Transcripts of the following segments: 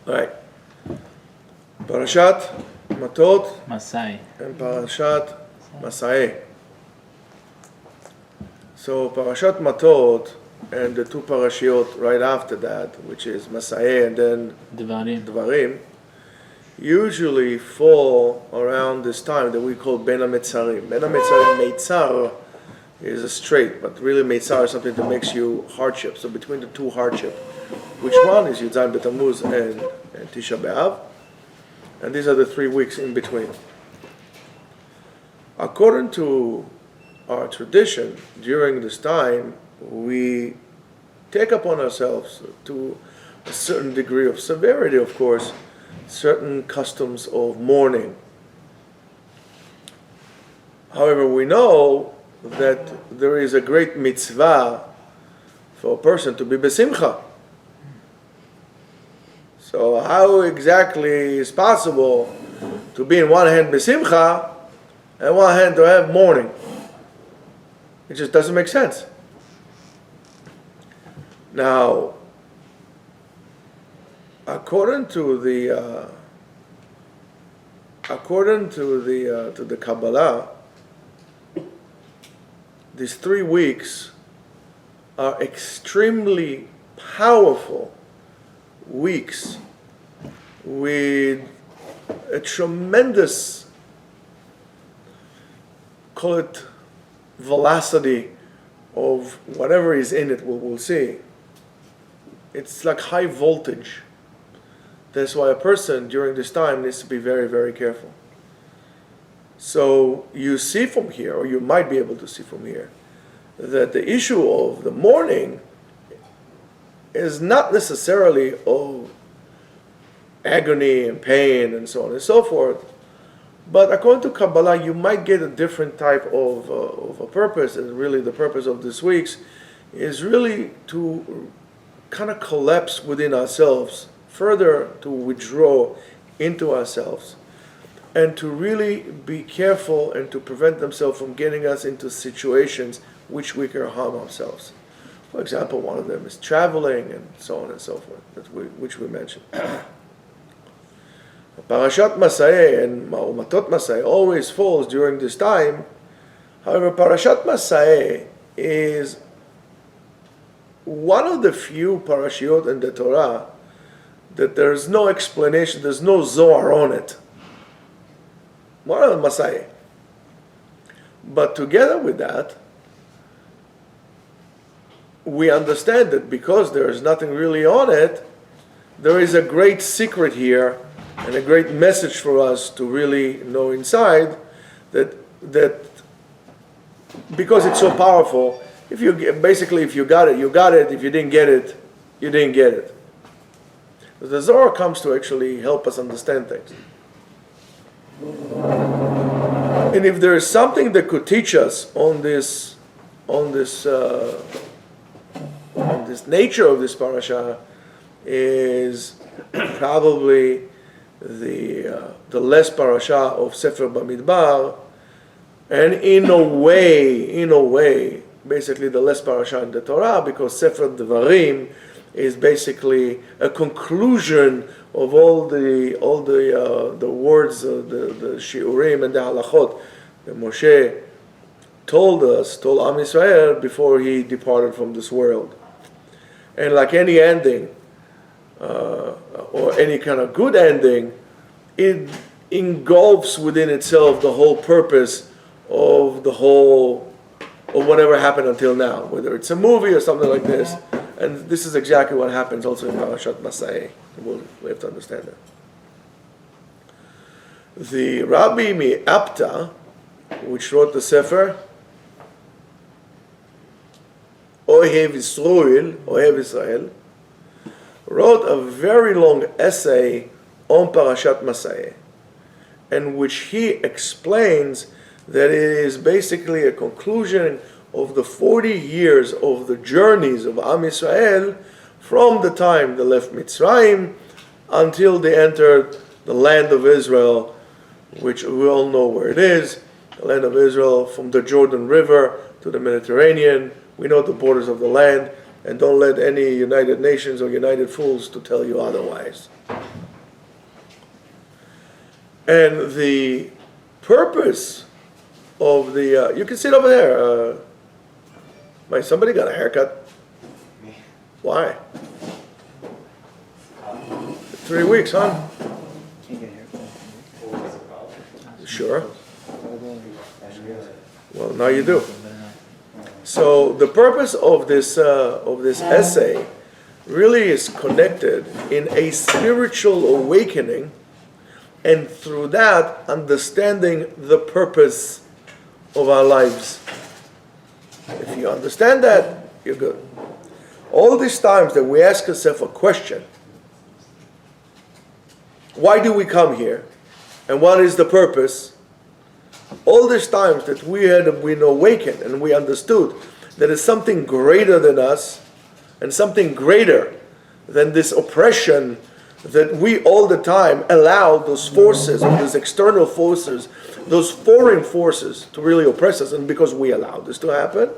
Right. Parashat Matot-Masay and Parashat Masay. So Parashat Matot and the two parashiot right after that, which is Masay and then Dvarim, usually fall around this time that we call Ben HaMetzarim. Ben HaMetzarim, Meitzar is a straight, but really Meitzar is something that makes you hardship. So between the two hardship, which one is Yud B'Tammuz and Tisha B'Av, and these are the 3 weeks in between. According to our tradition, during this time, we take upon ourselves, to a certain degree of severity, of course, certain customs of mourning. However, we know that there is a great mitzvah for a person to be besimcha. So how exactly is possible to be in one hand besimcha and one hand to have mourning? It just doesn't make sense. Now, according to the Kabbalah, these 3 weeks are extremely powerful weeks with a tremendous, call it, velocity of whatever is in it, we'll see. It's like high voltage. That's why a person during this time needs to be very, very careful. So you see from here, or you might be able to see from here, that the issue of the mourning is not necessarily of agony and pain and so on and so forth, but according to Kabbalah, you might get a different type of a purpose, and really the purpose of this week's is really to kind of collapse within ourselves, further to withdraw into ourselves, and to really be careful and to prevent themselves from getting us into situations which we can harm ourselves. For example, one of them is traveling and so on and so forth, which we mentioned. Parashat Masay and Matot-Masay always falls during this time. However, Parashat Masay is one of the few parashiot in the Torah that there's no explanation, there's no Zohar on it. One of the Masay. But together with that, we understand that because there is nothing really on it, there is a great secret here and a great message for us to really know inside that because it's so powerful, if you got it, you got it. If you didn't get it, you didn't get it. The Zohar comes to actually help us understand things. And if there is something that could teach us on this nature of this parasha, is probably the last parasha of Sefer Bamidbar, and in a way, basically the last parasha in the Torah, because Sefer Dvarim is basically a conclusion of all the words, the shiurim and the halachot that Moshe told Am Yisrael before he departed from this world. And like any ending, or any kind of good ending, it engulfs within itself the whole purpose of whatever happened until now, whether it's a movie or something like this. And this is exactly what happens also in Parashat Masay. We have to understand that. The Rabbi Mi'apta, which wrote the Sefer Ohev Israel, wrote a very long essay on Parashat Masay, in which he explains that it is basically a conclusion of the 40 years of the journeys of Am Yisrael from the time they left Mitzrayim until they entered the land of Israel, which we all know where it is, the land of Israel from the Jordan River to the Mediterranean. We know the borders of the land, and don't let any United Nations or United Fools to tell you otherwise. And the purpose of the, you can sit over there. Somebody got a haircut? Why? 3 weeks, huh? Sure. Well, now you do. So the purpose of this essay really is connected in a spiritual awakening, and through that understanding the purpose of our lives. If you understand that, you're good. All these times that we ask ourselves a question, why do we come here? And what is the purpose? All these times that we had been awakened and we understood that there's something greater than us and something greater than this oppression that we all the time allow those forces and those external forces, those foreign forces to really oppress us, and because we allowed this to happen.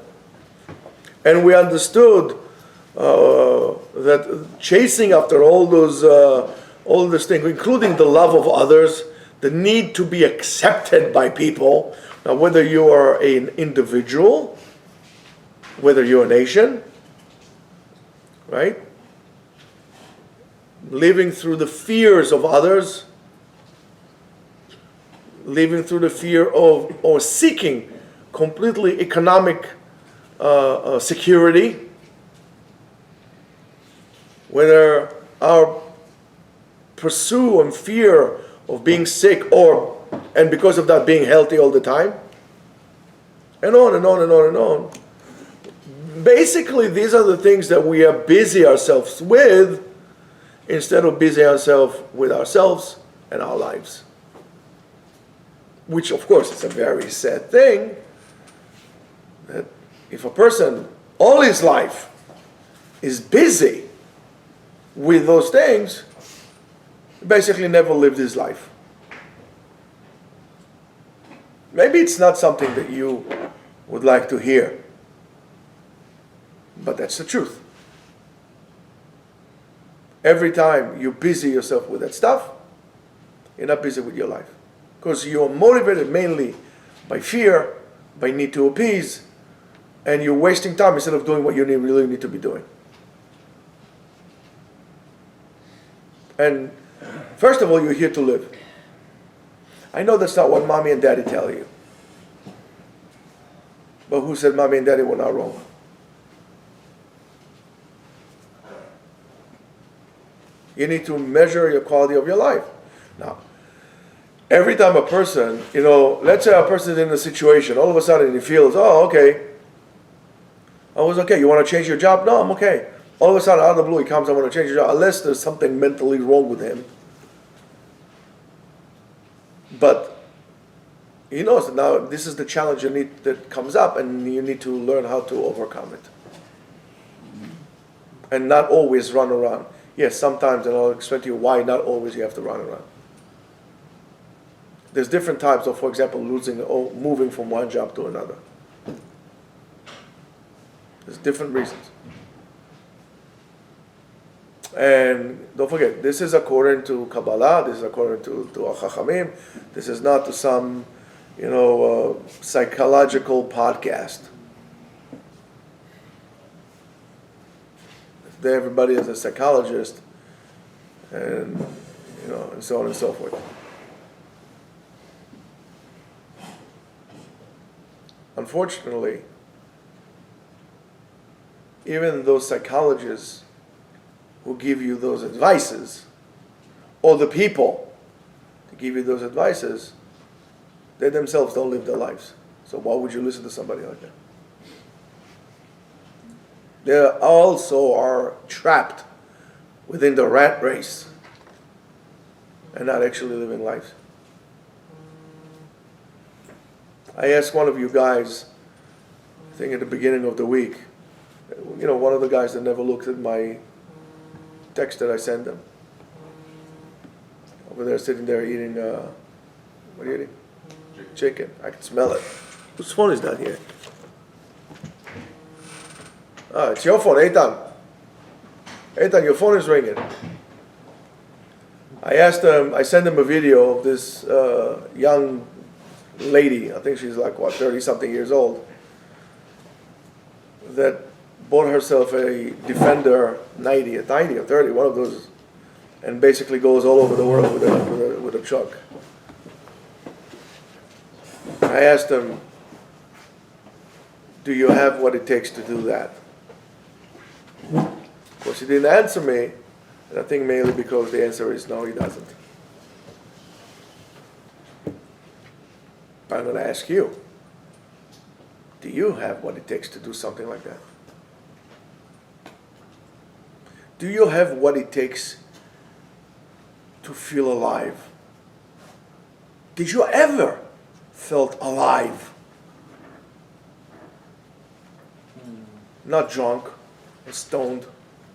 And we understood that chasing after all those things, including the love of others, the need to be accepted by people, now whether you are an individual, whether you're a nation, right? Living through the fears of others, living through the fear of, or seeking completely economic security, whether our pursue and fear of being sick, and because of that being healthy all the time, and on and on and on and on. Basically, these are the things that we are busy ourselves with, instead of busy ourselves with ourselves and our lives. Which, of course, is a very sad thing, that if a person all his life is busy with those things, he basically never lived his life. Maybe it's not something that you would like to hear, but that's the truth. Every time you busy yourself with that stuff, you're not busy with your life. Because you're motivated mainly by fear, by need to appease, and you're wasting time instead of doing what you really need to be doing. And first of all, you're here to live. I know that's not what mommy and daddy tell you. But who said mommy and daddy were not wrong? You need to measure your quality of your life. Now, every time a person, let's say a person is in a situation, all of a sudden he feels, oh, okay. I was okay. You want to change your job? No, I'm okay. All of a sudden, out of the blue, he comes, I want to change your job, unless there's something mentally wrong with him. But he knows that now this is the challenge that comes up, and you need to learn how to overcome it. And not always run around. Yes, sometimes, and I'll explain to you why not always you have to run around. There's different types of, for example, losing or moving from one job to another. There's different reasons. And don't forget, this is according to Kabbalah, this is according to Chachamim, this is not to some, psychological podcast. Everybody is a psychologist, and and so on and so forth. Unfortunately, even those psychologists who give you those advices, or the people to give you those advices, they themselves don't live their lives. So why would you listen to somebody like that? They also are trapped within the rat race and not actually living lives. I asked one of you guys, I think at the beginning of the week, one of the guys that never looked at my text that I sent them. Over there sitting there eating, what are you eating? Chicken. I can smell it. Whose phone is that here? Ah, it's your phone, Eitan. Eitan, your phone is ringing. I sent him a video of this young lady, I think she's like, 30-something years old, that bought herself a Defender 90 or 30, one of those, and basically goes all over the world with a truck. I asked him, do you have what it takes to do that? Of course, he didn't answer me, and I think mainly because the answer is no, he doesn't. I'm going to ask you, do you have what it takes to do something like that? Do you have what it takes to feel alive? Did you ever felt alive? Not drunk, or stoned,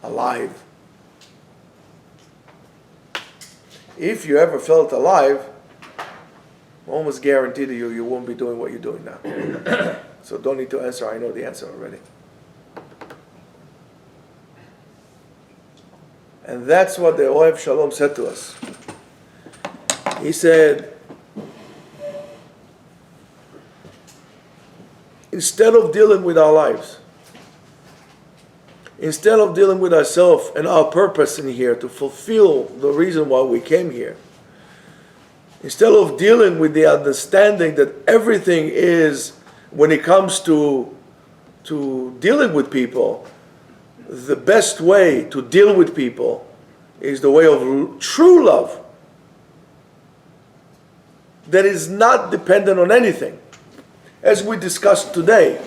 alive. If you ever felt alive, I'm almost guaranteed to you won't be doing what you're doing now. So don't need to answer, I know the answer already. And that's what the Ohev Shalom said to us. He said, instead of dealing with our lives, instead of dealing with ourselves and our purpose in here to fulfill the reason why we came here, instead of dealing with the understanding that everything is, when it comes to dealing with people, the best way to deal with people is the way of true love that is not dependent on anything. As we discussed today,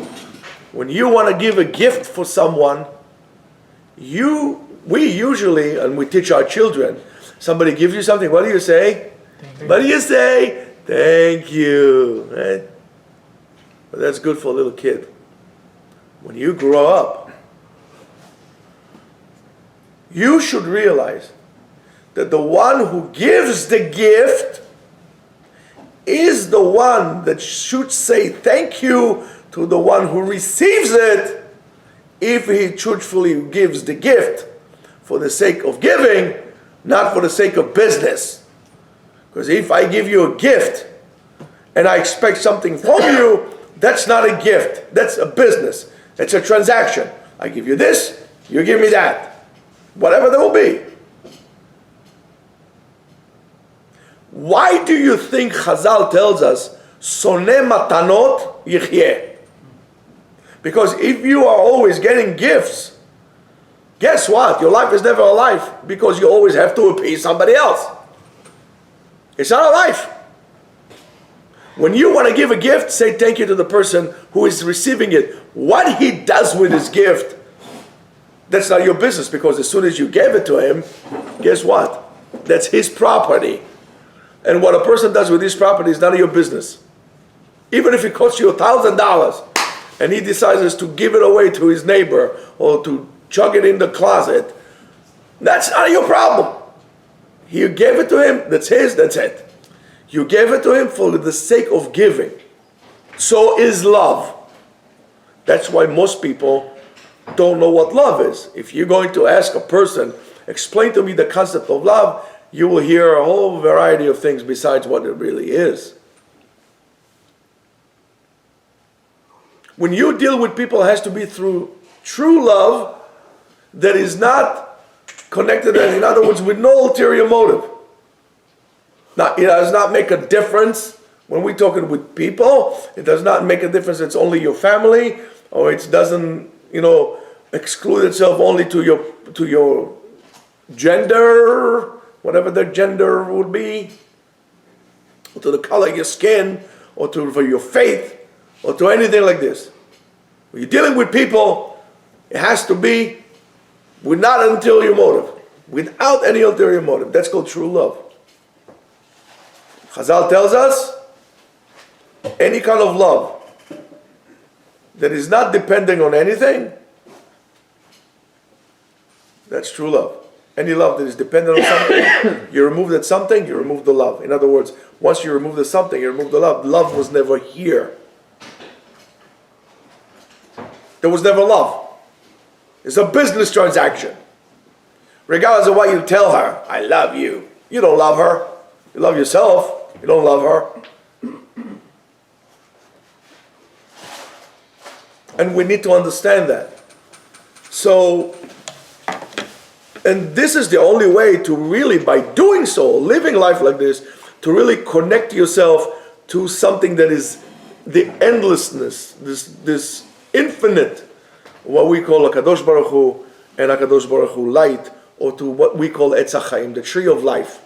when you want to give a gift for someone, we usually, and we teach our children, somebody gives you something, what do you say? What do you say? Thank you. Right? But that's good for a little kid. When you grow up, you should realize that the one who gives the gift is the one that should say thank you to the one who receives it, if he truthfully gives the gift for the sake of giving, not for the sake of business. Because if I give you a gift and I expect something from you, that's not a gift, that's a business, it's a transaction. I give you this, you give me that. Whatever there will be. Why do you think Chazal tells us, Soneh matanot yichyeh? Because if you are always getting gifts, guess what? Your life is never a life, because you always have to appease somebody else. It's not a life. When you want to give a gift, say thank you to the person who is receiving it. What he does with his gift, that's not your business, because as soon as you gave it to him, guess what? That's his property. And what a person does with his property is none of your business. Even if it costs you $1,000 and he decides to give it away to his neighbor or to chug it in the closet, that's not your problem. You gave it to him, that's his, that's it. You gave it to him for the sake of giving. So is love. That's why most people don't know what love is. If you're going to ask a person, explain to me the concept of love, you will hear a whole variety of things besides what it really is. When you deal with people, it has to be through true love that is not connected, in other words, with no ulterior motive. Now, it does not make a difference when we're talking with people. It does not make a difference it's only your family, or it doesn't, exclude itself only to your gender, whatever their gender would be, or to the color of your skin, or for your faith, or to anything like this. When you're dealing with people, it has to be without an ulterior motive. Without any ulterior motive. That's called true love. Chazal tells us, any kind of love that is not depending on anything, that's true love. Any love that is dependent on something, you remove that something, you remove the love. In other words, once you remove the something, you remove the love. Love was never here. There was never love. It's a business transaction. Regardless of what you tell her, I love you. You don't love her. You love yourself. You don't love her. And we need to understand that. So, and this is the only way to really, by doing so, living life like this, to really connect yourself to something that is the endlessness, this infinite, what we call HaKadosh Baruch Hu and HaKadosh Baruch Hu light, or to what we call Etz HaChaim, the tree of life.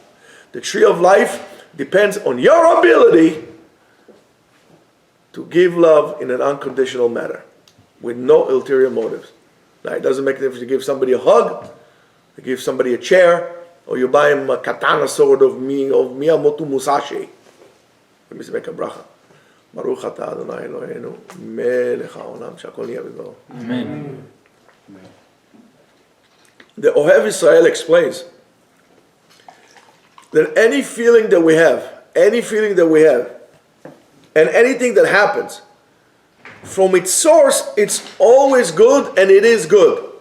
The tree of life depends on your ability to give love in an unconditional manner, with no ulterior motives. Now, it doesn't make a difference to give somebody a hug, to give somebody a chair, or you buy him a katana sword of Miyamoto Musashi. Let me make a bracha. Baruch atah Adonai Eloheinu, melech haolam, she'akol niyeh b'dvaro. Amen. The Ohev Israel explains that any feeling that we have, and anything that happens, from its source, it's always good and it is good.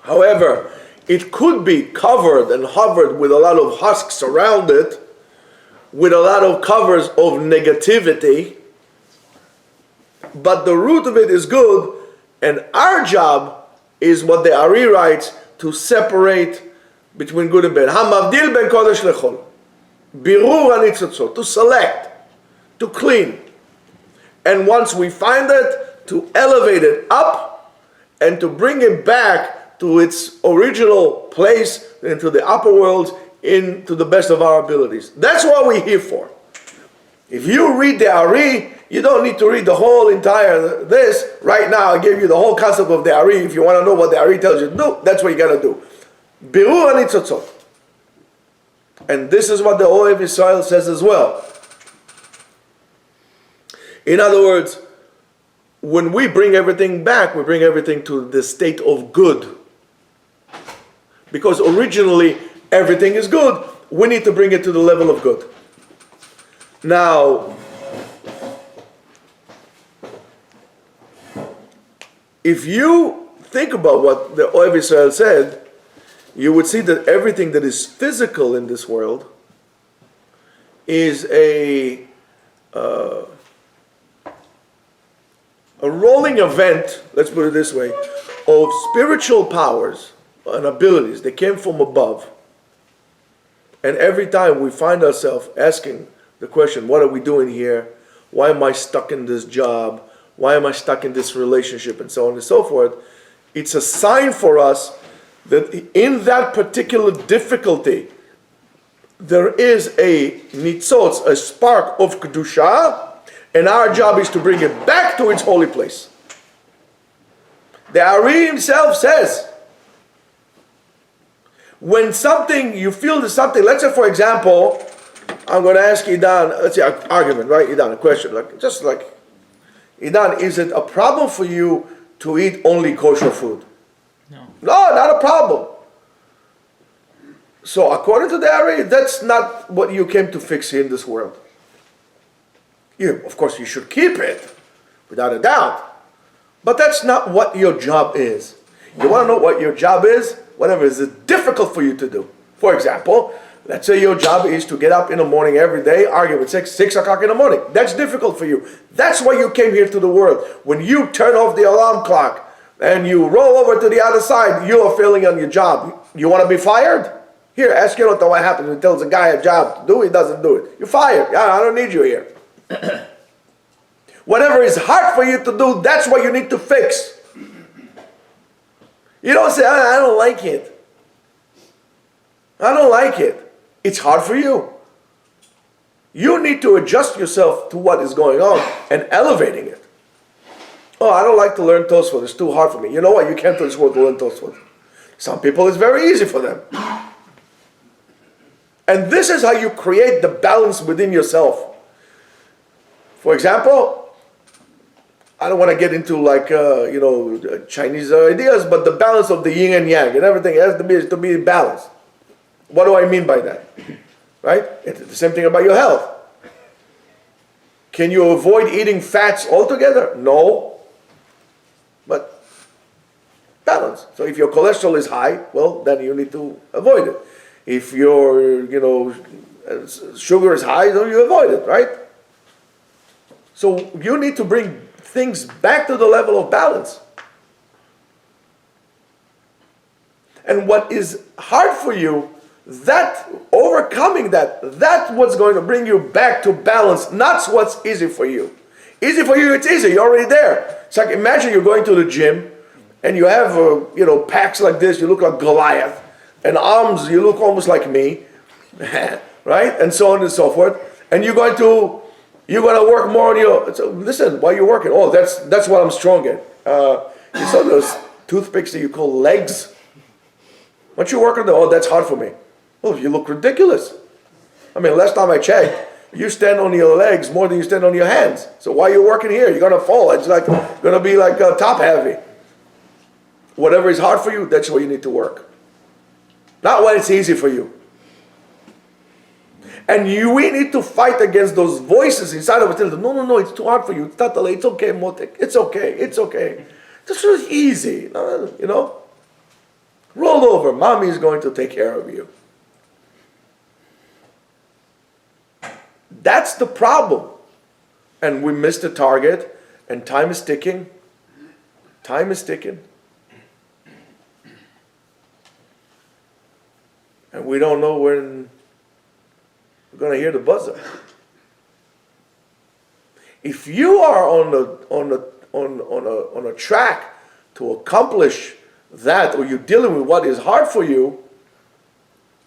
However, it could be covered and hovered with a lot of husks around it, with a lot of covers of negativity, but the root of it is good, and our job is what the Ari writes, to separate between good and bad. Hamavdil ben kodesh lechol. Birur hanitzotzot, to select, to clean. And once we find it, to elevate it up and to bring it back to its original place, into the upper worlds, into the best of our abilities. That's what we're here for. If you read the Ari, you don't need to read the whole entire this. Right now, I gave you the whole concept of the Ari. If you want to know what the Ari tells you to do, that's what you got to do. Birur hanitzotzot. And this is what the Ohev Israel says as well. In other words, when we bring everything back, we bring everything to the state of good. Because originally, everything is good. We need to bring it to the level of good. Now, if you think about what the Ohev Israel said, you would see that everything that is physical in this world is a rolling event, let's put it this way, of spiritual powers and abilities that came from above. And every time we find ourselves asking the question, what are we doing here? Why am I stuck in this job? Why am I stuck in this relationship? And so on and so forth. It's a sign for us that in that particular difficulty, there is a nitzotz, a spark of kedusha, and our job is to bring it back to its holy place. The Ari himself says, when something, you feel there's something, let's say for example, I'm going to ask Idan, let's say an argument, right? Idan, a question, Idan, is it a problem for you to eat only kosher food? No. No, not a problem. So according to the Ari, that's not what you came to fix in this world. Of course, you should keep it, without a doubt. But that's not what your job is. You want to know what your job is? Whatever is difficult for you to do. For example, let's say your job is to get up in the morning every day, argue with 6 o'clock in the morning. That's difficult for you. That's why you came here to the world. When you turn off the alarm clock and you roll over to the other side, you are failing on your job. You want to be fired? Here, ask Yonatan what happens when he tells a guy a job to do, he doesn't do it. You're fired. Yeah, I don't need you here. Whatever is hard for you to do, that's what you need to fix. You don't say, I don't like it. I don't like it. It's hard for you. You need to adjust yourself to what is going on and elevating it. Oh, I don't like to learn Tosfot. It's too hard for me. You know what? You can't do this word to learn Tosfot. Some people, it's very easy for them. And this is how you create the balance within yourself. For example, I don't want to get into Chinese ideas, but the balance of the yin and yang and everything has to be balanced. What do I mean by that? Right? It's the same thing about your health. Can you avoid eating fats altogether? No. But balance. So if your cholesterol is high, well, then you need to avoid it. If your, sugar is high, then you avoid it, right? So you need to bring things back to the level of balance. And what is hard for you, that overcoming that's what's going to bring you back to balance, not what's easy for you. Easy for you, it's easy, you're already there. It's like, imagine you're going to the gym and you have packs like this, you look like Goliath, and arms, you look almost like me, right? And so on and so forth. And you're going to work more on your, so listen, while you're working, that's what I'm strong in. You saw those toothpicks that you call legs? Once you work on that's hard for me. Well, you look ridiculous. I mean, last time I checked, you stand on your legs more than you stand on your hands. So while you're working here, you're going to fall. It's like going to be like top heavy. Whatever is hard for you, that's where you need to work. Not when it's easy for you. And we need to fight against those voices inside of us. No, it's too hard for you. It's not it's okay, Motek. It's okay. This is easy. Roll over. Mommy is going to take care of you. That's the problem. And we missed the target, and time is ticking. Time is ticking. And we don't know when we're going to hear the buzzer. If you are on a track to accomplish that, or you're dealing with what is hard for you,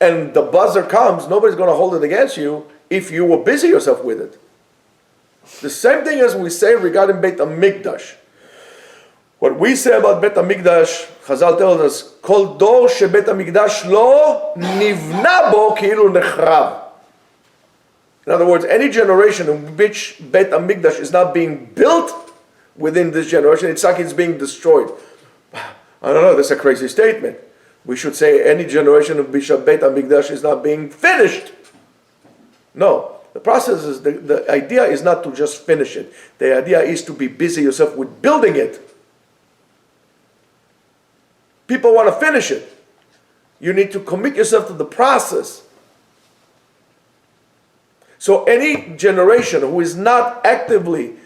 and the buzzer comes, nobody's going to hold it against you if you will busy yourself with it. The same thing as we say regarding Beit HaMikdash. What we say about Beit HaMikdash, Chazal tells us, Kol dor shebeit HaMikdash lo nivna bo ki'ilu nechrav. In other words, any generation in which Beit HaMikdash is not being built within this generation, it's like it's being destroyed. I don't know, that's a crazy statement. We should say any generation in which Beit HaMikdash is not being finished. No, the process is, the idea is not to just finish it. The idea is to be busy yourself with building it. People want to finish it. You need to commit yourself to the process. So any generation who is not actively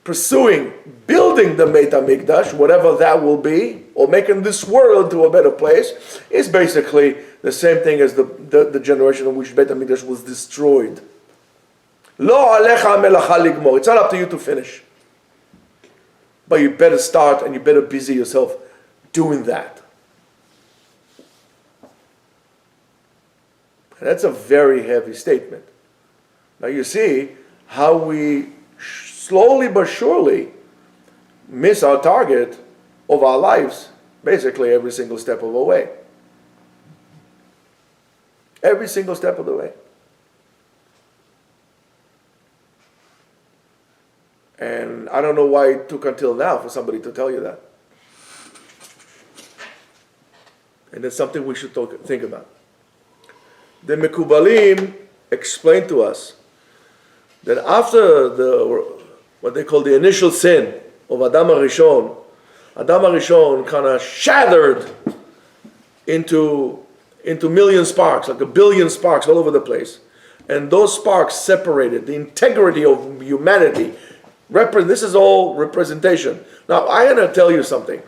pursuing building the Beit HaMikdash, whatever that will be, or making this world into a better place, is basically the same thing as the generation in which Beit HaMikdash was destroyed. Lo alecha melacha ligmor. It's not up to you to finish. But you better start and you better busy yourself doing that. And that's a very heavy statement. Now you see how we slowly but surely miss our target of our lives basically every single step of the way. Every single step of the way. And I don't know why it took until now for somebody to tell you that. And that's something we should think about. The Mekubalim explained to us that after what they call the initial sin of Adam HaRishon kind of shattered into million sparks, like a billion sparks all over the place. And those sparks separated the integrity of humanity. This is all representation. Now, I want to tell you something.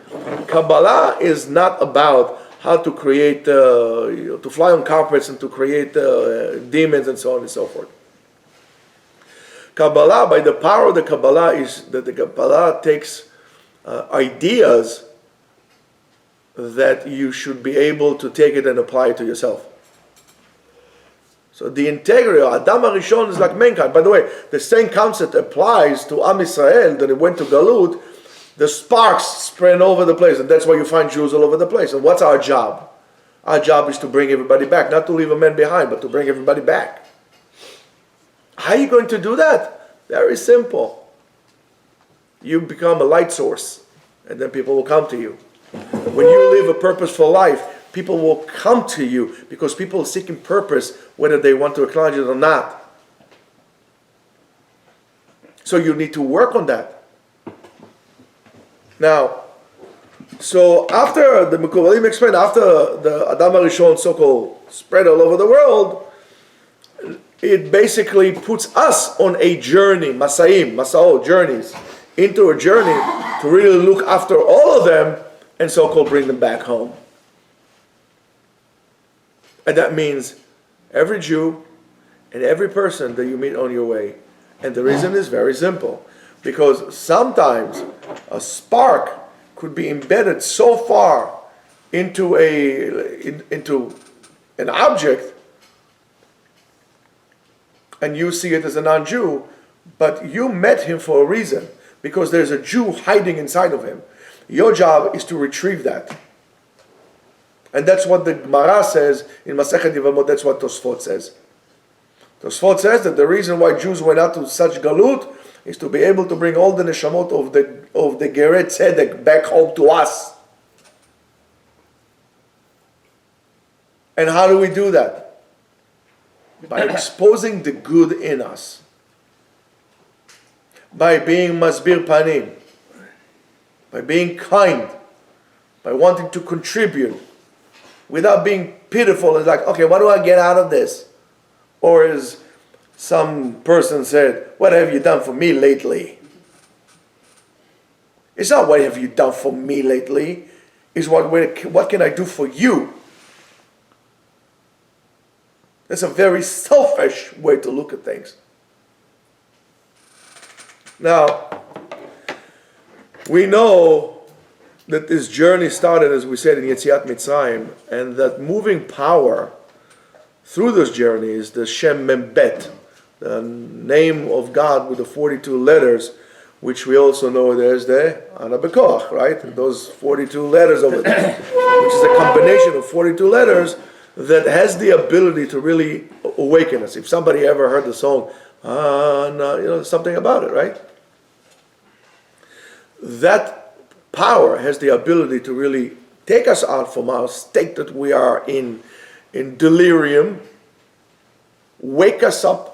Kabbalah is not about how to create, to fly on carpets and to create demons and so on and so forth. Kabbalah, by the power of the Kabbalah, is that the Kabbalah takes ideas that you should be able to take it and apply it to yourself. So the integrity of Adam HaRishon is like mankind. By the way, the same concept applies to Am Yisrael that it went to Galut. The sparks spread over the place, and that's why you find Jews all over the place. And what's our job? Our job is to bring everybody back, not to leave a man behind, but to bring everybody back. How are you going to do that? Very simple. You become a light source, and then people will come to you. When you live a purposeful life, people will come to you because people are seeking purpose whether they want to acknowledge it or not. So you need to work on that. Now, So after the Mekubalim explained, after the Adam HaRishon so-called spread all over the world, it basically puts us on a journey, Masao, journeys, into a journey to really look after all of them and so-called bring them back home. And that means every Jew and every person that you meet on your way. And the reason is very simple. Because sometimes a spark could be embedded so far into an object, and you see it as a non-Jew, but you met him for a reason, because there's a Jew hiding inside of him. Your job is to retrieve that. And that's what the Gemara says in Masechet Yevamot, that's what Tosfot says. Tosfot says that the reason why Jews went out to such galut is to be able to bring all the neshamot of the Geret Tzedek back home to us. And how do we do that? By exposing the good in us. By being masbir panim. By being kind. By wanting to contribute. Without being pitiful and like, okay, what do I get out of this? Or as some person said, what have you done for me lately? It's not what have you done for me lately. It's what can I do for you? That's a very selfish way to look at things. Now, we know that this journey started, as we said, in Yetziat Mitzrayim, and that moving power through this journey is the Shem Membet, the name of God with the 42 letters, which we also know as the Ana Bekoach, right? Those 42 letters of it, which is a combination of 42 letters that has the ability to really awaken us. If somebody ever heard the song, something about it, right? That power has the ability to really take us out from our state that we are in delirium, wake us up,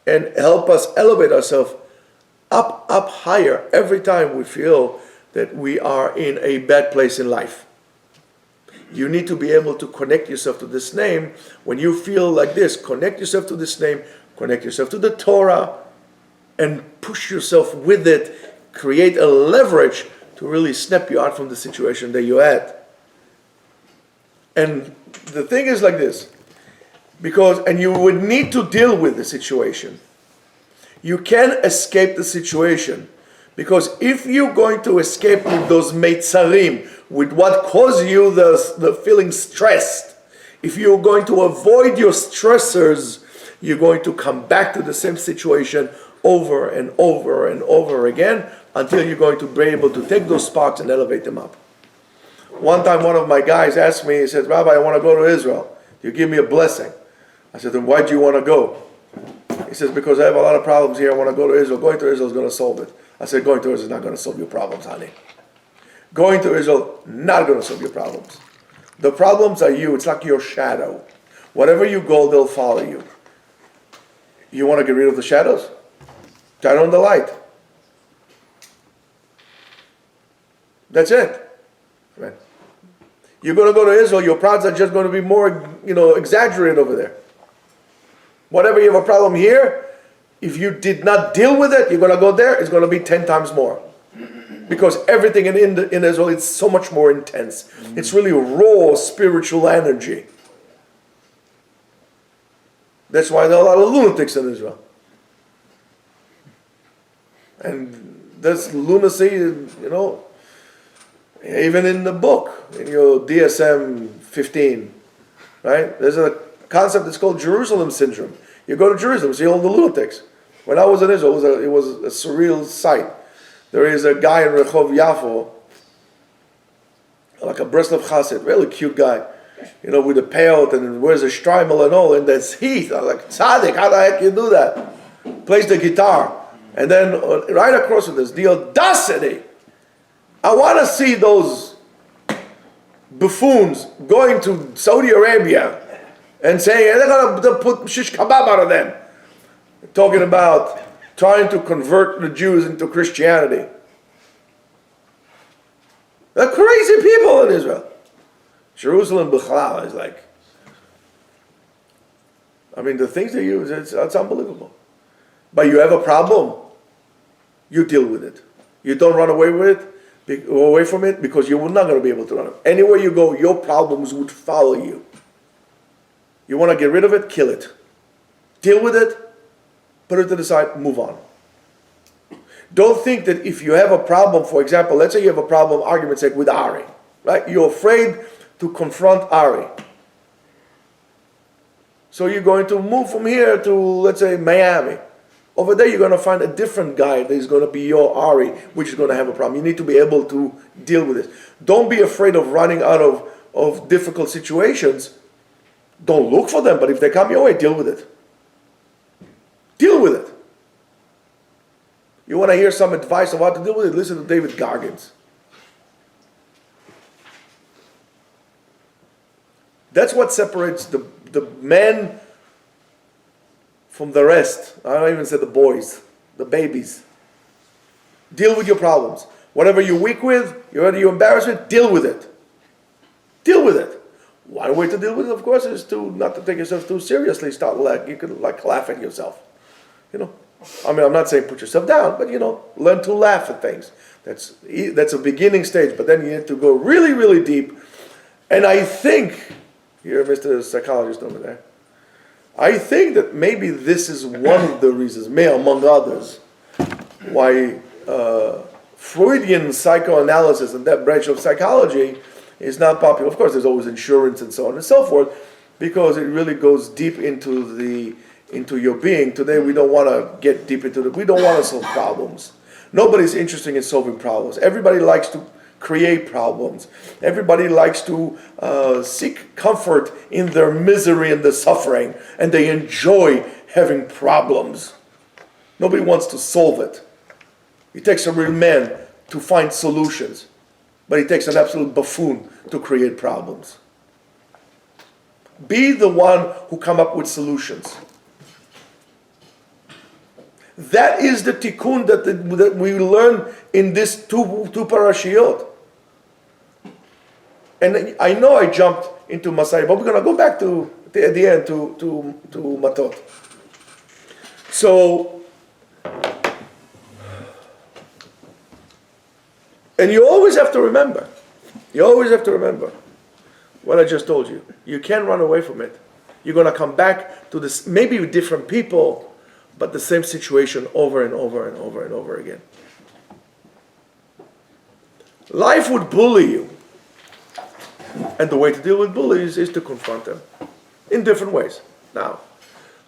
and help us elevate ourselves up higher every time we feel that we are in a bad place in life. You need to be able to connect yourself to this name. When you feel like this, connect yourself to this name, connect yourself to the Torah, and push yourself with it, create a leverage to really snap you out from the situation that you're at. And the thing is like this, and you would need to deal with the situation. You can't escape the situation, because if you're going to escape with those meitzarim, with what caused you the feeling stressed, if you're going to avoid your stressors, you're going to come back to the same situation over and over and over again until you're going to be able to take those sparks and elevate them up. One time one of my guys asked me, he said, Rabbi, I want to go to Israel. You give me a blessing. I said, then why do you want to go? He says, because I have a lot of problems here. I want to go to Israel. Going to Israel is going to solve it. I said, going to Israel is not going to solve your problems, honey. Going to Israel, not going to solve your problems. The problems are you. It's like your shadow. Wherever you go, they'll follow you. You want to get rid of the shadows? Turn on the light. That's it. Right. You're going to go to Israel, your problems are just going to be more, exaggerated over there. Whatever you have a problem here, if you did not deal with it, you're going to go there, it's going to be 10 times more. Because everything in Israel is so much more intense. It's really raw spiritual energy. That's why there are a lot of lunatics in Israel. And this lunacy, even in the book, in your DSM 15, right? There's a concept that's called Jerusalem syndrome. You go to Jerusalem, see all the lunatics. When I was in Israel, it was a surreal sight. There is a guy in Rehov Yafo, like a Breslov Chassid, really cute guy, with a peot and wears a shtreimel and all, and that's heat. I'm like, tzaddik, how the heck you do that? Plays the guitar. And then right across with this, the audacity. I want to see those buffoons going to Saudi Arabia and saying, they're going to put shish kebab out of them. Talking about trying to convert the Jews into Christianity. They're crazy people in Israel. Jerusalem Bichlal is like, I mean, the things they use, it's unbelievable. But you have a problem, you deal with it. You don't run away from it, because you're not going to be able to run it. Anywhere you go, your problems would follow you. You want to get rid of it, kill it. Deal with it, put it to the side, move on. Don't think that if you have a problem, for example, let's say you have a problem, argument's sake, with Ari, right? You're afraid to confront Ari. So you're going to move from here to, let's say, Miami. Over there, you're going to find a different guy that is going to be your Ari, which is going to have a problem. You need to be able to deal with it. Don't be afraid of running out of difficult situations. Don't look for them, but if they come your way, deal with it. Deal with it. You want to hear some advice on how to deal with it? Listen to David Goggins. That's what separates the men from the rest. I don't even say the boys, the babies. Deal with your problems. Whatever you're weak with, you're embarrassed with, deal with it. Deal with it. One way to deal with it, of course, is to not to take yourself too seriously. You can laugh at yourself. I mean, I'm not saying put yourself down, but learn to laugh at things. That's a beginning stage, but then you need to go really, really deep. And I think, here, Mr. Psychologist over there, I think that maybe this is one of the reasons, among others, why Freudian psychoanalysis and that branch of psychology is not popular. Of course, there's always insurance and so on and so forth, because it really goes deep into your being. Today, we don't want to get deep into we don't want to solve problems. Nobody's interested in solving problems. Everybody likes to create problems. Everybody likes to seek comfort in their misery and their suffering, and they enjoy having problems. Nobody wants to solve it. It takes a real man to find solutions, but it takes an absolute buffoon to create problems. Be the one who come up with solutions. That is the tikkun that we learn in this two parashiyot. And I know I jumped into Masay, but we're going to go back at the end to Matot. So, and you always have to remember what I just told you. You can't run away from it. You're going to come back to this, maybe with different people, but the same situation over and over and over and over again. Life would bully you. And the way to deal with bullies is to confront them in different ways. Now,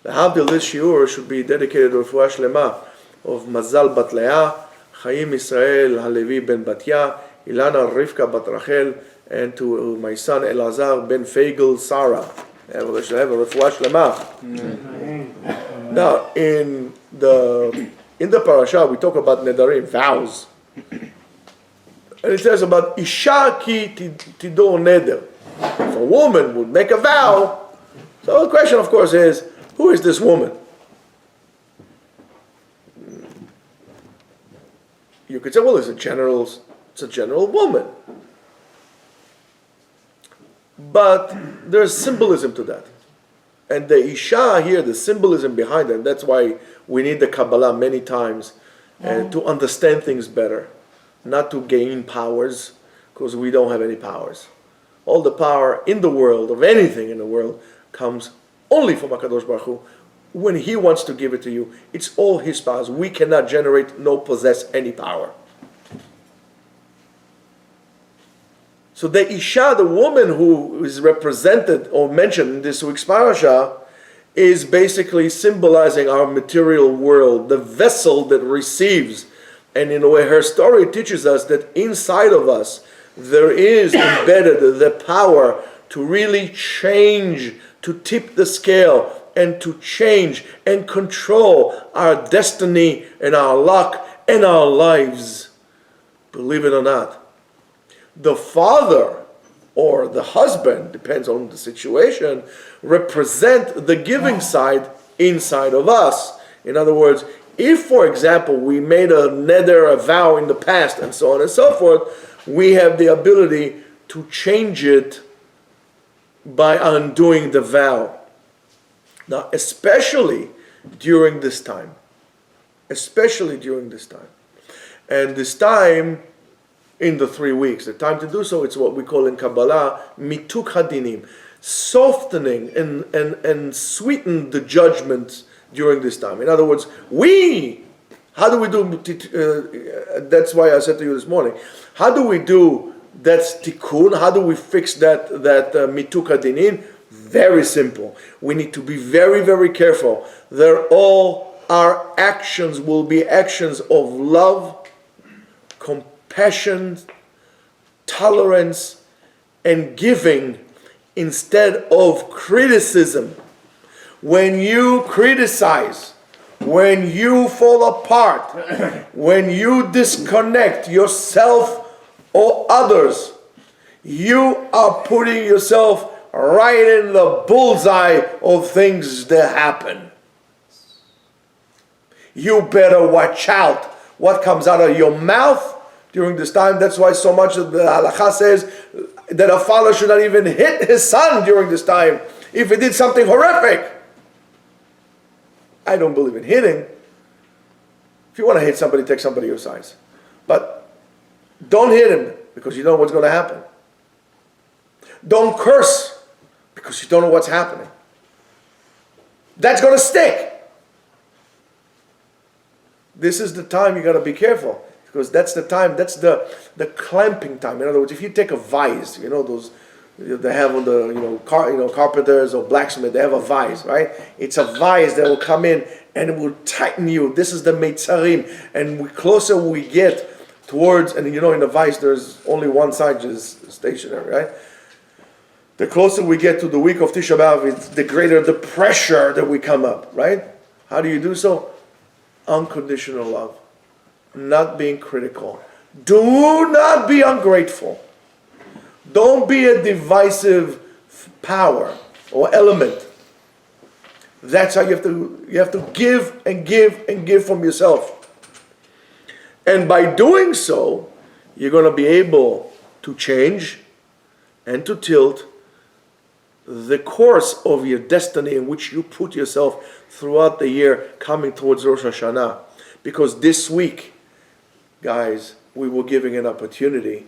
the Havdil, this shiur should be dedicated to Refuah Shlema of Mazal Bat Leah, Chaim Israel Halevi Ben Batya, Ilana Rivka Bat Rachel, and to my son Elazar Ben Fagel Sarah. They should have a Refuah Shlema. Now, in the Parashat, we talk about Nedarim, vows. And it says about Isha ki tidor neder. If a woman would make a vow, so the question, of course, is, who is this woman? You could say, well, it's a general woman. But there's symbolism to that. And the Isha here, the symbolism behind it, that's why we need the Kabbalah many times to understand things better. Not to gain powers, because we don't have any powers. All the power in the world, of anything in the world, comes only from HaKadosh Baruch Hu. When He wants to give it to you, it's all His powers. We cannot generate nor possess any power. So the Isha, the woman who is represented or mentioned in this week's parasha, is basically symbolizing our material world, the vessel that receives. And in a way, her story teaches us that inside of us, there is embedded the power to really change, to tip the scale, and to change and control our destiny and our luck and our lives. Believe it or not. The father or the husband, depends on the situation, represent the giving side inside of us. In other words, if, for example, we made a neder, a vow in the past, and so on and so forth, we have the ability to change it by undoing the vow. Now, especially during this time. Especially during this time. And this time, in the 3 weeks, the time to do so, it's what we call in Kabbalah, mituk hadinim, softening and sweeten the judgments during this time. In other words, how do we do, that's why I said to you this morning, how do we do that tikkun, how do we fix that mituk hadinim? Very simple. We need to be very, very careful. Our actions will be actions of love, compassion, tolerance, and giving instead of criticism. When you criticize, when you fall apart, when you disconnect yourself or others, you are putting yourself right in the bullseye of things that happen. You better watch out what comes out of your mouth during this time. That's why so much of the halakha says that a father should not even hit his son during this time if he did something horrific. I don't believe in hitting. If you want to hit somebody, take somebody your size. But don't hit him because you don't know what's going to happen. Don't curse because you don't know what's happening. That's going to stick. This is the time you got to be careful, because that's the time, that's the clamping time. In other words, if you take a vise, those they have on the carpenters or blacksmith, they have a vise, right? It's a vise that will come in and it will tighten you. This is the meitzarim, and the closer we get towards, and in the vise there's only one side which is stationary, right? The closer we get to the week of Tisha B'Av, the greater the pressure that we come up, right? How do you do so? Unconditional love, not being critical. Do not be ungrateful. Don't be a divisive power or element. That's how you have to give and give and give from yourself. And by doing so, you're going to be able to change and to tilt the course of your destiny in which you put yourself throughout the year coming towards Rosh Hashanah. Because this week, guys, we were giving an opportunity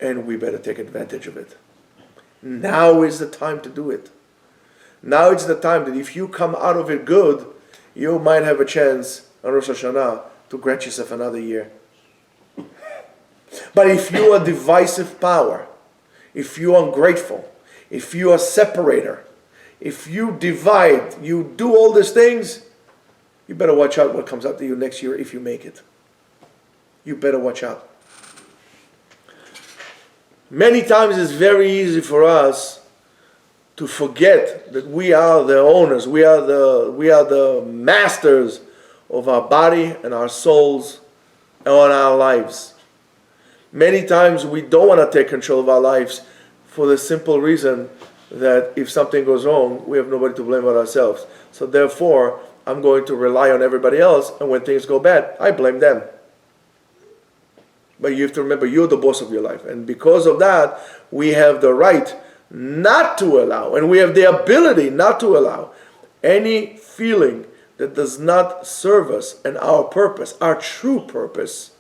and we better take advantage of it. Now is the time to do it. Now it's the time that if you come out of it good, you might have a chance on Rosh Hashanah to grant yourself another year. But if you are divisive power, if you are ungrateful, if you are separator, if you divide, you do all these things, you better watch out what comes out to you next year if you make it. You better watch out. Many times it's very easy for us to forget that we are the owners, we are the masters of our body and our souls and our lives. Many times we don't want to take control of our lives for the simple reason that if something goes wrong, we have nobody to blame but ourselves. So therefore, I'm going to rely on everybody else, and when things go bad, I blame them. But you have to remember, you're the boss of your life. And because of that, we have the right not to allow, and we have the ability not to allow any feeling that does not serve us and our purpose, our true purpose,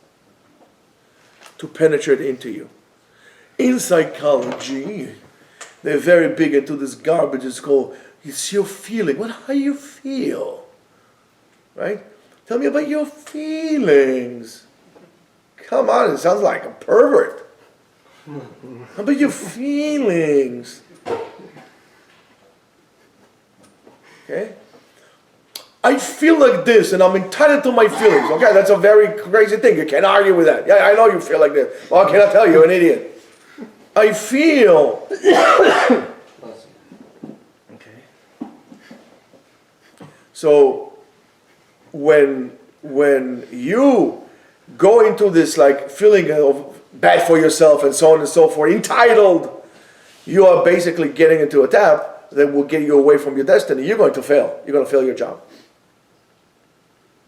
to penetrate into you. In psychology, they're very big into this garbage. It's called, it's your feeling. How you feel? Right? Tell me about your feelings. Come on, it sounds like a pervert. How about your feelings? Okay? I feel like this and I'm entitled to my feelings. Okay, that's a very crazy thing. You can't argue with that. Yeah, I know you feel like this. Well, I cannot tell you, you're an idiot. I feel. Okay. So when you go into this like feeling of bad for yourself and so on and so forth, entitled, you are basically getting into a trap that will get you away from your destiny. You're going to fail. You're going to fail your job.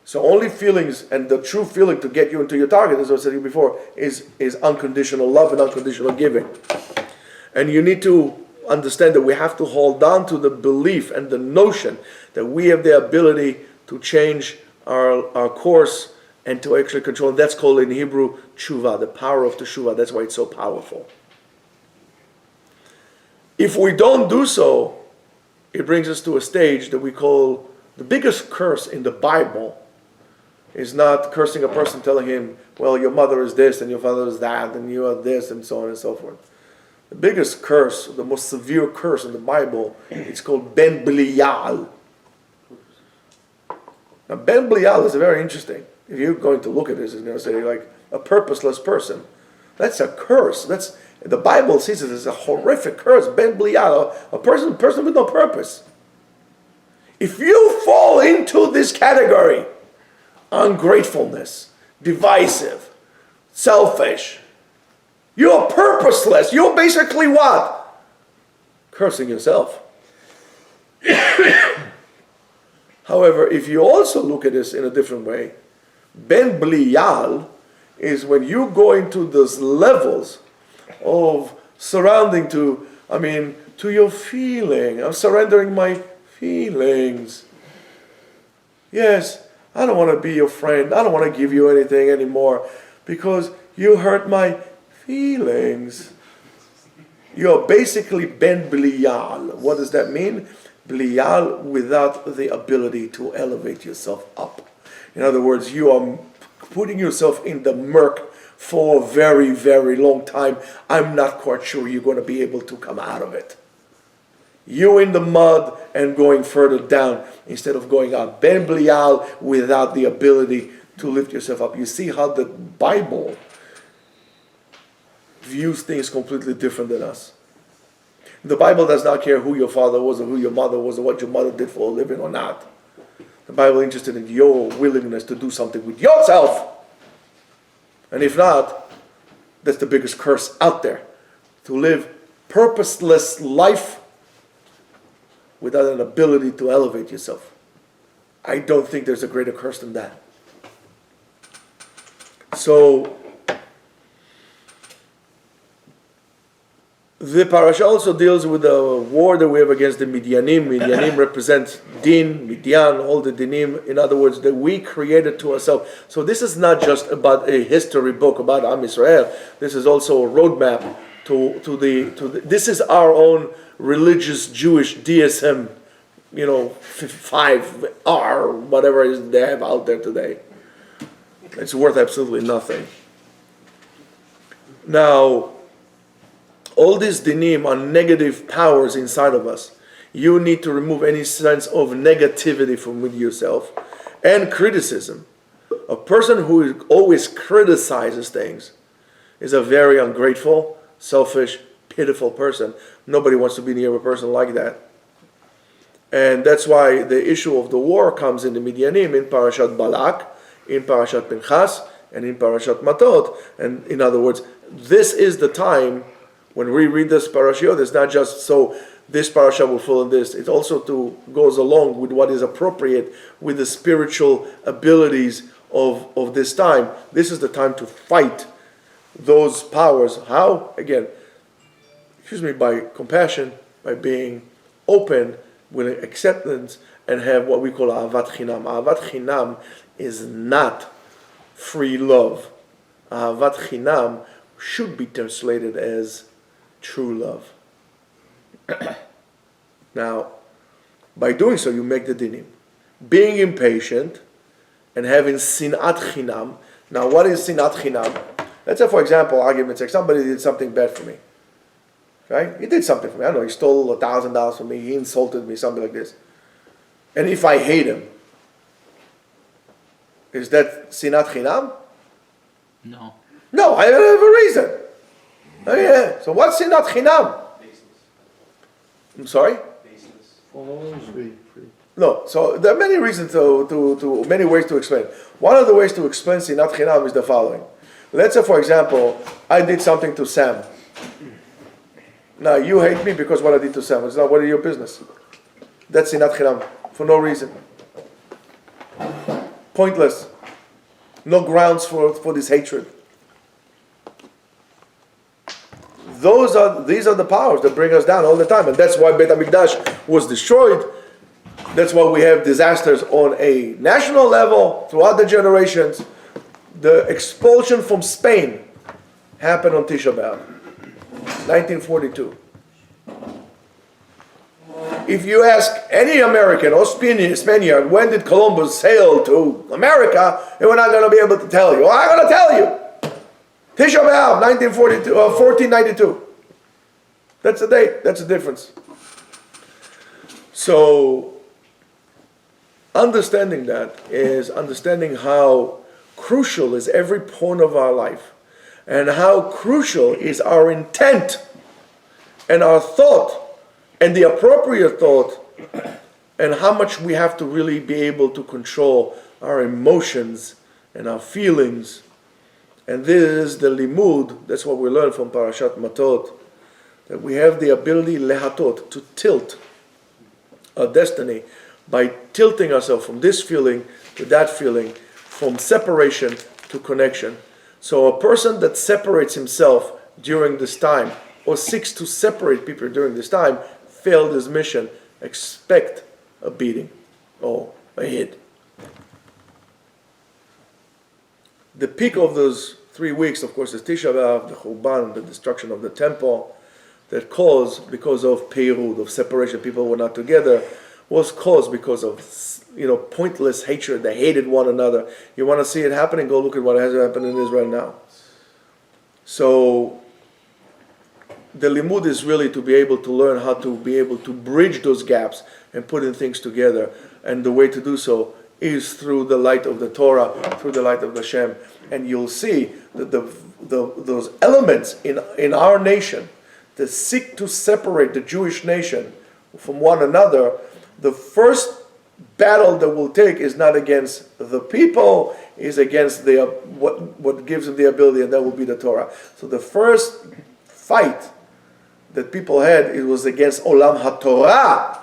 So only feelings, and the true feeling to get you into your target, as I was saying before, is unconditional love and unconditional giving. And you need to understand that we have to hold on to the belief and the notion that we have the ability to change our course and to actually control. That's called in Hebrew tshuva, the power of teshuvah. That's why it's so powerful. If we don't do so, it brings us to a stage that we call the biggest curse in the Bible is not cursing a person, telling him, well, your mother is this and your father is that and you are this and so on and so forth. The biggest curse, the most severe curse in the Bible, it's called Ben Belial. Now, Ben Belial is very interesting. If you're going to look at this, it's going to say like a purposeless person. That's a curse. The Bible sees it as a horrific curse. Ben Belial, a person with no purpose. If you fall into this category, ungratefulness, divisive, selfish, you're purposeless. You're basically what? Cursing yourself. However, if you also look at this in a different way, Ben Belial is when you go into those levels of surrounding to your feeling. I'm surrendering my feelings. Yes, I don't want to be your friend. I don't want to give you anything anymore because you hurt my feelings. You're basically Ben Belial. What does that mean? Belial without the ability to elevate yourself up. In other words, you are putting yourself in the murk for a very, very long time. I'm not quite sure you're going to be able to come out of it. You in the mud and going further down instead of going up. Ben Belial without the ability to lift yourself up. You see how the Bible views things completely different than us. The Bible does not care who your father was or who your mother was or what your mother did for a living or not. The Bible is interested in your willingness to do something with yourself. And if not, that's the biggest curse out there. To live purposeless life without an ability to elevate yourself. I don't think there's a greater curse than that. So, the parasha also deals with the war that we have against the Midyanim. Midyanim represent Din, Midyan, all the Dinim. In other words, that we created to ourselves. So this is not just about a history book about Am Yisrael. This is also a roadmap to the. This is our own religious Jewish DSM, 5R, whatever it is they have out there today. It's worth absolutely nothing. Now, all these dinim are negative powers inside of us. You need to remove any sense of negativity from within yourself and criticism. A person who always criticizes things is a very ungrateful, selfish, pitiful person. Nobody wants to be near a person like that. And that's why the issue of the war comes in the Midyanim, in Parashat Balak, in Parashat Pinchas, and in Parashat Matot. And in other words, this is the time when we read this parashah, it's not just so this parasha will follow this. It also goes along with what is appropriate with the spiritual abilities of this time. This is the time to fight those powers. How? Again, by compassion, by being open, with acceptance, and have what we call ahavat chinam. Ahavat chinam is not free love. Ahavat chinam should be translated as true love. Now, by doing so, you make the dinim. Being impatient and having sinat chinam. Now, what is sinat chinam? Let's say, for example, argument's sake, somebody did something bad for me. Right? He did something for me. I don't know, he stole $1,000 from me, he insulted me, something like this. And if I hate him, is that sinat chinam? No. No, I have a reason. Oh, yeah. So what's sinat chinam? I'm sorry? No. So there are many reasons to many ways to explain. One of the ways to explain sinat chinam is the following. Let's say, for example, I did something to Sam. Now you hate me because what I did to Sam. It's not what is your business. That's sinat chinam for no reason. pointless. No grounds for this hatred. These are the powers that bring us down all the time, and that's why Beit HaMikdash was destroyed. That's why we have disasters on a national level throughout the generations. The expulsion from Spain happened on Tisha B'Av, 1942. If you ask any American or Spaniard, when did Columbus sail to America, they were not going to be able to tell you. Well, I'm going to tell you. Tisha B'Av, 1492. That's the date. That's the difference. So, understanding that is understanding how crucial is every point of our life, and how crucial is our intent and our thought and the appropriate thought, and how much we have to really be able to control our emotions and our feelings. And this is the limud, that's what we learn from Parashat Matot, that we have the ability lehatot, to tilt our destiny by tilting ourselves from this feeling to that feeling, from separation to connection. So a person that separates himself during this time, or seeks to separate people during this time, failed his mission. Expect a beating or a hit. The peak of those 3 weeks, of course, is Tisha B'Av, the Churban, the destruction of the temple, that caused because of Peirud, of separation, people were not together, was caused because of pointless hatred. They hated one another. You want to see it happening? Go look at what has happened in Israel now. So the limud is really to be able to learn how to be able to bridge those gaps and putting things together. And the way to do so is through the light of the Torah, through the light of the Shem. And you'll see that those elements in our nation that seek to separate the Jewish nation from one another, the first battle that we'll take is not against the people, is against what gives them the ability, and that will be the Torah. So the first fight that people had, it was against Olam HaTorah.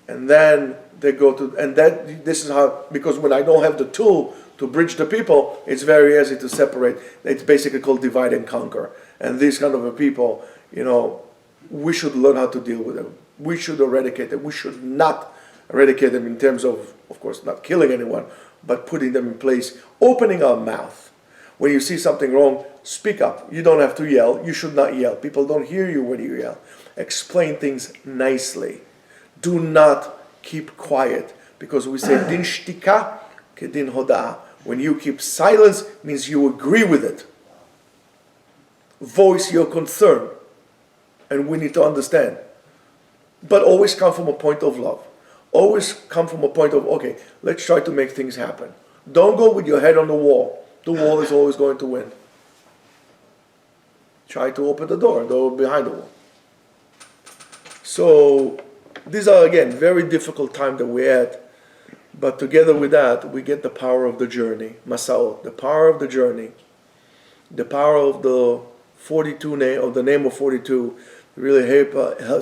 And then they go to, and this is how, because when I don't have the tool to bridge the people, it's very easy to separate. It's basically called divide and conquer. And these kind of a people, we should learn how to deal with them. We should eradicate them. We should not eradicate them in terms of course, not killing anyone, but putting them in place, opening our mouth. When you see something wrong, speak up. You don't have to yell. You should not yell. People don't hear you when you yell. Explain things nicely. Do not keep quiet, because we say din shtika kedin hoda. When you keep silence, means you agree with it. Voice your concern, and we need to understand. But always come from a point of love. Always come from a point of, okay, let's try to make things happen. Don't go with your head on the wall. The wall is always going to win. Try to open the door behind the wall. So these are, again, very difficult time that we're at. But together with that, we get the power of the journey, Masaot, the power of the journey, the power of the 42 name, of the name of 42, really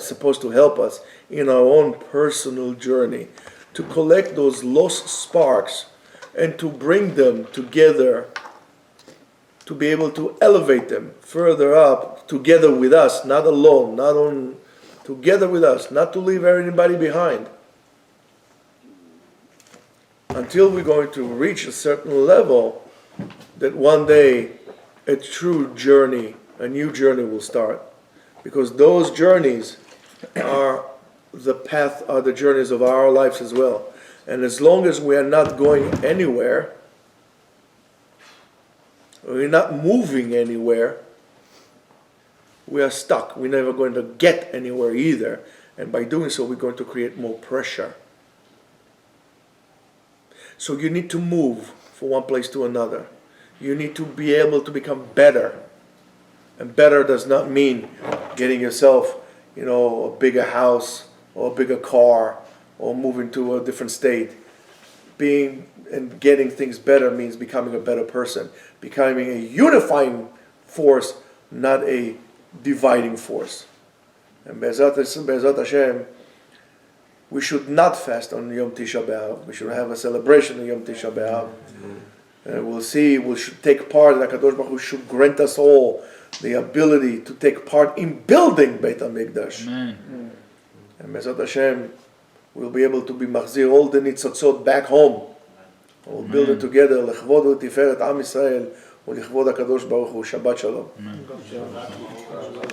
supposed to help us in our own personal journey, to collect those lost sparks and to bring them together, to be able to elevate them further up, together with us, not alone, together with us, not to leave anybody behind. Until we're going to reach a certain level, that one day a true journey, a new journey will start. Because those journeys are the journeys of our lives as well. And as long as we are not going anywhere, we're not moving anywhere, we are stuck. We're never going to get anywhere either. And by doing so, we're going to create more pressure. So you need to move from one place to another. You need to be able to become better. And better does not mean getting yourself, a bigger house or a bigger car or moving to a different state. Being and getting things better means becoming a better person, becoming a unifying force, not a dividing force. And Be'ezat Hashem, we should not fast on Yom Tisha B'Av. We should have a celebration on Yom Tisha B'Av. We'll see, we should take part, the HaKadosh Baruch Hu should grant us all the ability to take part in building Beit HaMikdash. Amen. And Bezat Hashem, we'll be able to be machzir all the nitzotzot back home. We'll build it together, לכבוד ולתפארת עם ישראל ולכבוד הקדוש ברוך הוא. Shabbat Shalom. Amen.